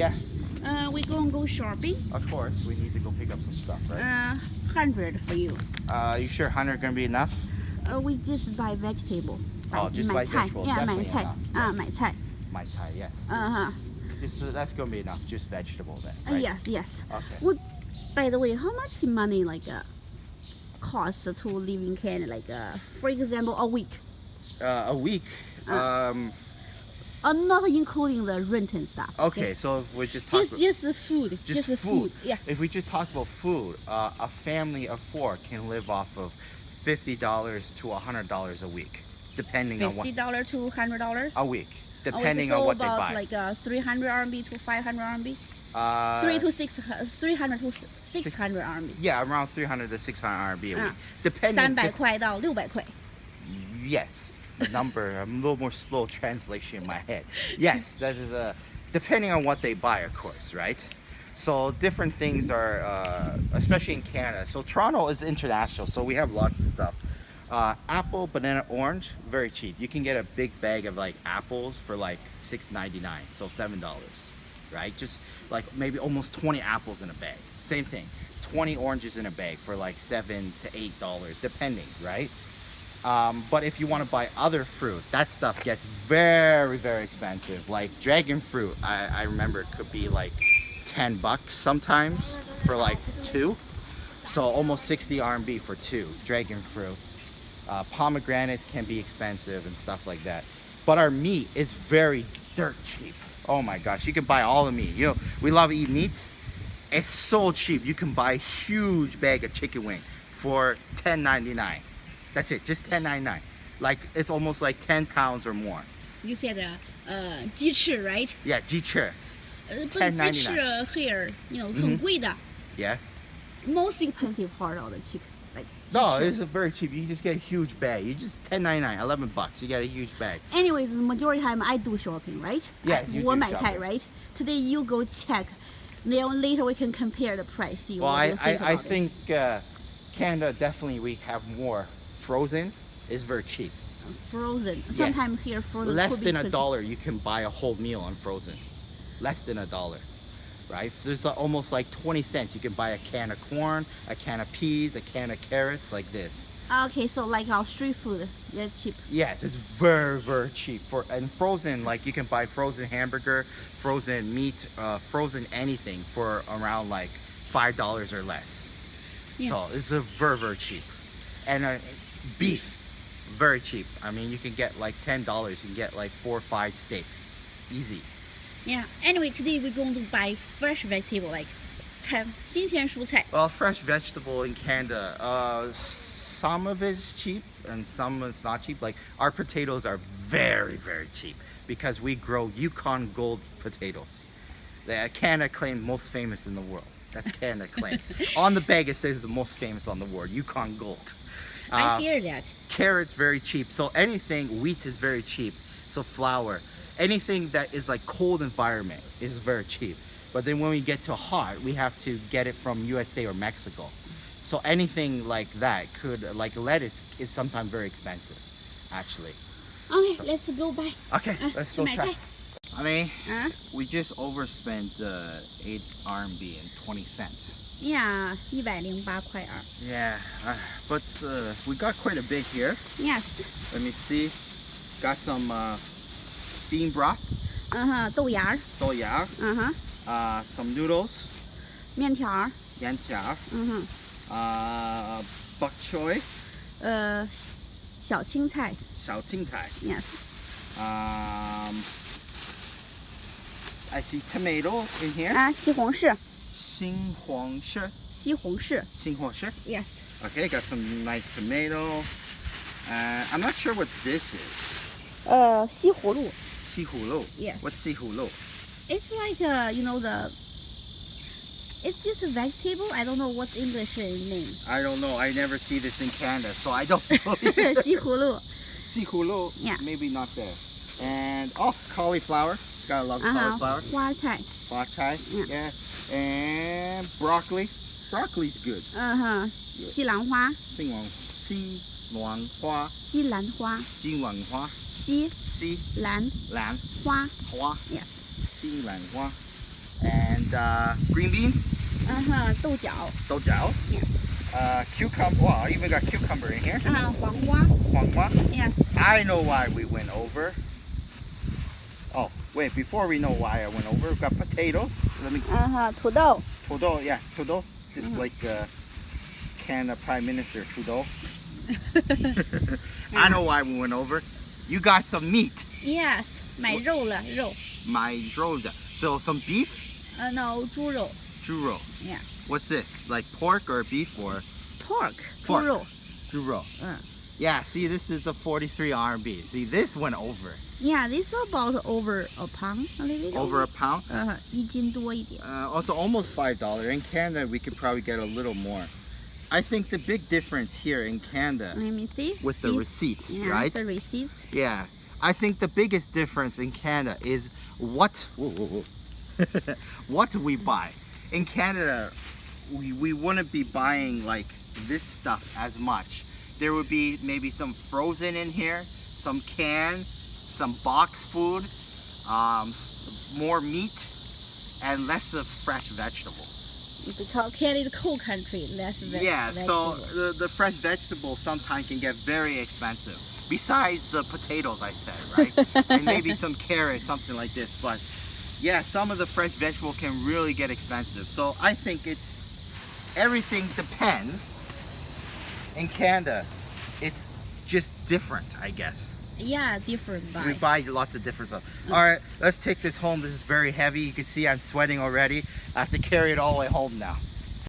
Yeah, We gonna go shopping. of course. We need to go pick up some stuff, right? 100 for you. You sure 100 gonna be enough? We just buy vegetable. Oh, just buy 买菜 vegetables, Yeah, 买 definitely 菜 enough. 买菜 My Thai, yes. That's gonna be enough. Just vegetable then, right? Yes. Okay. What? By the way, how much money cost to live in Canada? For example, a week. A week. Not including the rent and stuff. Okay, so if we just talk Just food. just food. Yeah. If we just talk about food, a family of 4 can live off of $50 to $100 a week, depending on what. $50 to $100. A week, depending on what they buy. About 300 RMB to 500 RMB. 300 to 600 RMB. Yeah, around 300 to 600 RMB a week, depending. 300块到600块. Yes, the number. I'm a little more slow translation in my head. Yes, that is depending on what they buy, of course, right? So different things are, especially in Canada. So Toronto is international, so we have lots of stuff. Apple, banana, orange, very cheap. You can get a big bag of apples for $6.99, so $7, right? Just maybe almost 20 apples in a bag. Same thing, 20 oranges in a bag for $7 to $8, depending, right? But if you want to buy other fruit, that stuff gets very, very expensive. Like dragon fruit, I remember it could be $10 sometimes for 2. So almost 60 RMB for 2 dragon fruit. Pomegranates can be expensive and stuff like that. But our meat is very dirt cheap. Oh my gosh, you can buy all the meat. You know, we love to eat meat. It's so cheap. You can buy a huge bag of chicken wing for $10.99. That's it, just $10.99. It's almost 10 pounds or more. You said 鸡翅, right? Yeah, 鸡翅. But 鸡翅 here, 很贵的. Yeah. Most expensive part of the chicken. No, it's very cheap. You just get a huge bag. You just $10.99, $11. You get a huge bag. Anyways, the majority of the time I do shopping, right? Yes, you do 我买菜, shopping. right? Today you go check. Then later we can compare the price. See Well, what you think I about think Canada definitely we have more. Frozen is very cheap. Frozen. Yes. Sometimes here frozen. Less could be than pretty- $1, you can buy a whole meal on frozen. Less than $1, right? So there's almost 20 cents. You can buy a can of corn, a can of peas, a can of carrots, like this. Okay, so our street food, that's cheap. Yes, it's very, very cheap. And frozen, you can buy frozen hamburger, frozen meat, frozen anything for around $5 or less. Yeah. So it's very, very cheap. And beef, very cheap. I mean, you can get $10. You can get 4 or 5 steaks, easy. Yeah. Anyway, today we're going to buy fresh vegetable, 新鲜蔬菜. Well, fresh vegetable in Canada, some of it is cheap and some it's not cheap. Our potatoes are very, very cheap because we grow Yukon Gold potatoes. Canada claimed most famous in the world. That's Canada claim. On the bag it says the most famous on the world, Yukon Gold. I hear that. Carrots very cheap. So anything, wheat is very cheap. So flour, anything that is cold environment is very cheap. But then when we get to hot, we have to get it from USA or Mexico. So anything like that could, lettuce is sometimes very expensive, actually. Okay, let's go buy. Okay, let's go 去买 try. 菜. I mean, we just overspent 8 RMB and 20 cents. Yeah, 108块. Yeah, but we got quite a bit here. Yes. Let me see. Got some bean broth, 豆芽. 豆芽, some noodles, 面条. 面条, bok choy, 小青菜. 小青菜. Yes. I see tomato in here. 西红柿. 西红柿. 西红柿. 西红柿. Yes. Okay, got some nice tomato. I'm not sure what this is. 西葫芦. 西葫芦. Yes. What's 西葫芦? It's it's just a vegetable. I don't know what's English name. I don't know. I never see this in Canada, so I don't know. 西葫芦. 西葫芦. Yeah. Maybe not there. And cauliflower. Gotta love cauliflower. 花菜. 花菜. Yeah. And broccoli. Broccoli's good. 西兰花. 西兰花. 西兰花. 西兰花. 西兰花. Yes. 西兰花. And green beans, 豆角 dojao. Yeah. Cucumber. Wow, I even got cucumber in here. 黄瓜 Huanghua. Yes. I know why we went over. Oh, wait, before we know why I went over, we've got potatoes. Let me. 土豆 Tudo, yeah, Tudo. Just like Canada Prime Minister Trudeau. I know why we went over. You got some meat. Yes 买肉了肉 My roda. So some beef, no 猪肉 churro. Yeah. What's this? Like pork or beef or pork 猪 Pork. 肉 churro? 嗯 Yeah, see, this is a 43 RMB. See, this went over. Yeah, this is about over a pound a little bit Over a pound. 1斤多一点 Also almost $5. In Canada, we could probably get a little more. I think the big difference here in Canada Let me see with the See? receipt, Yeah, right? the receipt Yeah. I think the biggest difference in Canada is what what we buy. In Canada, we wouldn't be buying like this stuff as much. There would be maybe some frozen in here, some canned, some box food, more meat, and less of fresh vegetables. because Canada is a cold country less Yeah, so vegetables. the fresh vegetables sometimes can get very expensive. Besides the potatoes I said, right? And maybe some carrots, something like this. But yeah, some of the fresh vegetables can really get expensive. So I think everything depends. In Canada, it's just different, I guess. Yeah, different We buy. buy lots of different stuff. All right, let's take this home. This is very heavy. You can see I'm sweating already. I have to carry it all the way home now.